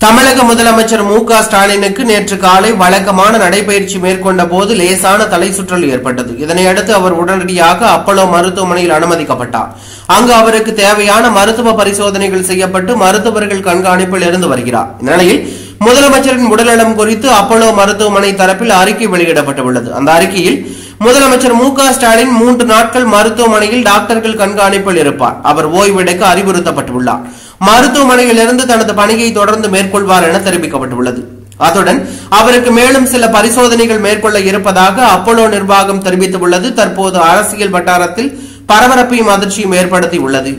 தமிழக முதலமைச்சர் மு.க. ஸ்டாலினுக்கு நேற்று காலை வழக்கமான நடைபயிற்சி மேற்கொண்ட போது லேசான தலை சுற்றல் ஏற்பட்டது. இதனையடுத்து அவர் உடனடியாக அப்போலோ மருத்துவமனையில் அனுமதிக்கப்பட்டார். அங்கு அவருக்கு தேவையான மருத்துவ பரிசோதனைகள் செய்யப்பட்டு மருத்துவர்கள் கண்காணிப்பில் இருந்து வருகிறார். இந்நிலையில் முதலமைச்சரின் உடல்நலம் குறித்து அப்போலோ மருத்துவமனை தரப்பில் அறிக்கை வெளியிடப்பட்டுள்ளது. அந்த அறிக்கையில் முதலமைச்சர் மு.க. ஸ்டாலின் 3 நாட்கள் மருத்துவமனையில் டாக்டர்கள் கண்காணிப்பில் இருப்பார். அவர் ஓய்வெடுக்க அறிவுறுத்தப்பட்டுள்ளார். மருத்துவமனையில் இருந்து தனது பணியை தொடர்ந்து மேற்கொள்வார் என தெரிவிக்கப்பட்டுள்ளது. அத்துடன் அவருக்கு மேலும் சில பரிசோதனைகள் மேற்கொள்ள இருப்பதாக அப்போலோ நிர்வாகம் தெரிவித்துள்ளது. தற்போது அரசியல் வட்டாரத்தில் பரபரப்பையும் அதிர்ச்சியும் ஏற்படுத்தியுள்ளது.